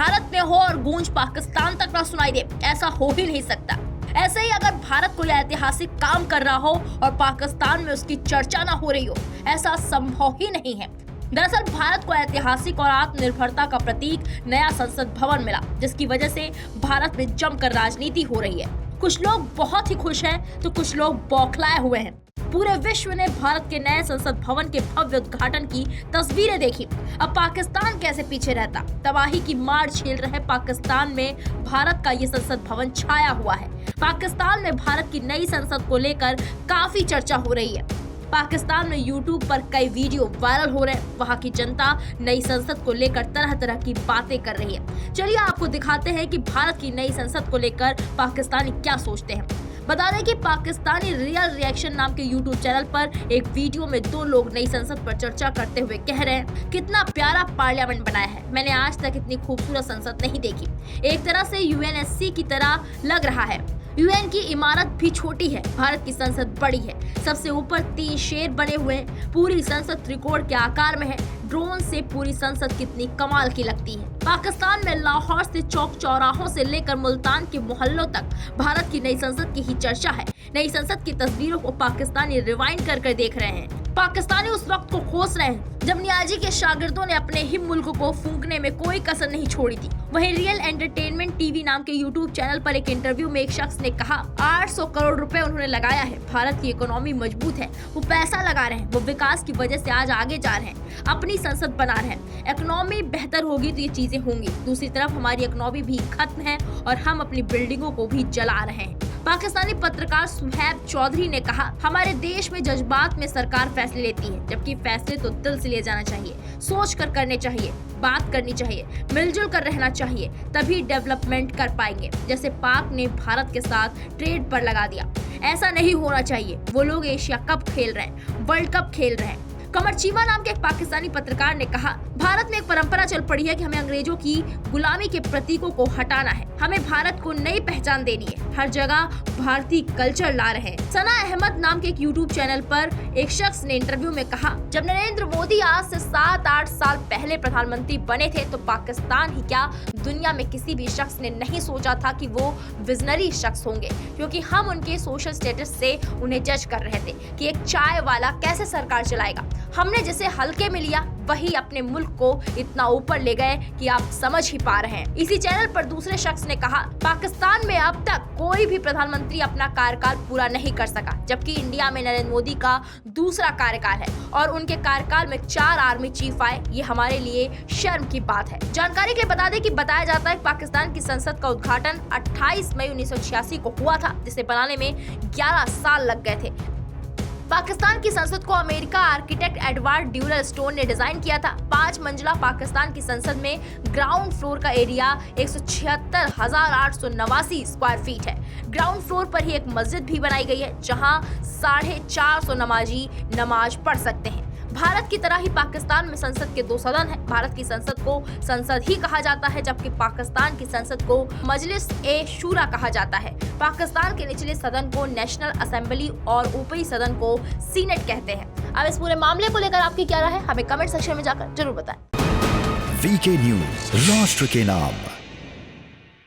भारत में हो और गूंज पाकिस्तान तक ना सुनाई दे, ऐसा हो ही नहीं सकता। ऐसे ही अगर भारत कोई ऐतिहासिक काम कर रहा हो और पाकिस्तान में उसकी चर्चा ना हो रही हो, ऐसा संभव ही नहीं है। दरअसल भारत को ऐतिहासिक और आत्मनिर्भरता का प्रतीक नया संसद भवन मिला, जिसकी वजह से भारत में जमकर राजनीति हो रही है। कुछ लोग बहुत ही खुश हैं तो कुछ लोग बौखलाए हुए हैं। पूरे विश्व ने भारत के नए संसद भवन के भव्य उद्घाटन की तस्वीरें देखी। अब पाकिस्तान कैसे पीछे रहता। तबाही की मार झेल रहे पाकिस्तान में भारत का ये संसद भवन छाया हुआ है। पाकिस्तान में भारत की नई संसद को लेकर काफी चर्चा हो रही है। पाकिस्तान में यूट्यूब पर कई वीडियो वायरल हो रहे हैं। वहां की जनता नई संसद को लेकर तरह तरह की बातें कर रही है। चलिए आपको दिखाते हैं कि भारत की नई संसद को लेकर पाकिस्तानी क्या सोचते हैं। बता दें कि पाकिस्तानी रियल रिएक्शन नाम के यूट्यूब चैनल पर एक वीडियो में दो लोग नई संसद पर चर्चा करते हुए कह रहे हैं, कितना प्यारा पार्लियामेंट बनाया है, मैंने आज तक इतनी खूबसूरत संसद नहीं देखी। एक तरह से यूएनएससी की तरह लग रहा है। यूएन की इमारत भी छोटी है, भारत की संसद बड़ी है। सबसे ऊपर 3 शेर बने हुए हैं। पूरी संसद त्रिकोण के आकार में है। ड्रोन से पूरी संसद कितनी कमाल की लगती है। पाकिस्तान में लाहौर से चौक चौराहों से लेकर मुल्तान के मोहल्लों तक भारत की नई संसद की ही चर्चा है। नई संसद की तस्वीरों को पाकिस्तानी रिवाइंड कर देख रहे हैं। पाकिस्तानी उस वक्त को खोज रहे हैं जब नियाजी के शागिर्दों ने अपने ही मुल्क को फूंकने में कोई कसर नहीं छोड़ी थी। वहीं रियल एंटरटेनमेंट टीवी नाम के यूट्यूब चैनल पर एक इंटरव्यू में एक शख्स ने कहा 800 करोड़ रुपए उन्होंने लगाया है। भारत की इकोनॉमी मजबूत है, वो पैसा लगा रहे हैं, वो विकास की वजह से आज आगे जा रहे हैं, अपनी संसद बना रहे हैं। इकोनॉमी बेहतर होगी तो ये चीजें होंगी। दूसरी तरफ हमारी इकोनॉमी भी खत्म है और हम अपनी बिल्डिंगों को भी जला रहे हैं। पाकिस्तानी पत्रकार सुहैब चौधरी ने कहा, हमारे देश में जज्बात में सरकार फैसले लेती है, जबकि फैसले तो दिल से लिए जाना चाहिए, सोच कर करने चाहिए, बात करनी चाहिए, मिलजुल कर रहना चाहिए, तभी डेवलपमेंट कर पाएंगे। जैसे पाक ने भारत के साथ ट्रेड पर लगा दिया, ऐसा नहीं होना चाहिए। वो लोग एशिया कप खेल रहे हैं, वर्ल्ड कप खेल रहे हैं। कमर चीमा नाम के एक पाकिस्तानी पत्रकार ने कहा, भारत में एक परंपरा चल पड़ी है कि हमें अंग्रेजों की गुलामी के प्रतीकों को हटाना है, हमें भारत को नई पहचान देनी है, हर जगह भारतीय कल्चर ला रहे हैं। सना अहमद नाम के एक यूट्यूब चैनल पर एक शख्स ने इंटरव्यू में कहा, जब नरेंद्र मोदी आज से 7-8 साल पहले प्रधानमंत्री बने थे तो पाकिस्तान ही क्या दुनिया में किसी भी शख्स ने नहीं सोचा था कि वो विजनरी शख्स होंगे, क्योंकि हम उनके सोशल स्टेटस से उन्हें जज कर रहे थे कि एक चाय वाला कैसे सरकार चलाएगा। हमने जिसे हल्के में लिया वही अपने मुल्क को इतना ऊपर ले गए कि आप समझ ही पा रहे हैं। इसी चैनल पर दूसरे शख्स ने कहा, पाकिस्तान में अब तक कोई भी प्रधानमंत्री अपना कार्यकाल पूरा नहीं कर सका, जबकि इंडिया में नरेंद्र मोदी का दूसरा कार्यकाल है और उनके कार्यकाल में 4 आर्मी चीफ आए। ये हमारे लिए शर्म की बात है। जानकारी के लिए बता दें कि बताया जाता है कि पाकिस्तान की संसद का उद्घाटन 28 मई 1986 को हुआ था, जिसे बनाने में 11 साल लग गए थे। पाकिस्तान की संसद को अमेरिका आर्किटेक्ट एडवर्ड ड्यूरल स्टोन ने डिजाइन किया था। 5 मंजिला पाकिस्तान की संसद में ग्राउंड फ्लोर का एरिया 176,889 स्क्वायर फीट है। ग्राउंड फ्लोर पर ही एक मस्जिद भी बनाई गई है, जहां 450 नमाजी नमाज पढ़ सकते हैं। भारत की तरह ही पाकिस्तान में संसद के 2 सदन हैं। भारत की संसद को संसद ही कहा जाता है, जबकि पाकिस्तान की संसद को मजलिस ए शूरा कहा जाता है। पाकिस्तान के निचले सदन को नेशनल असेंबली और ऊपरी सदन को सीनेट कहते हैं। अब इस पूरे मामले को लेकर आपकी क्या राय है, हमें कमेंट सेक्शन में जाकर जरूर बताएं। वीके न्यूज, राष्ट्र के नाम।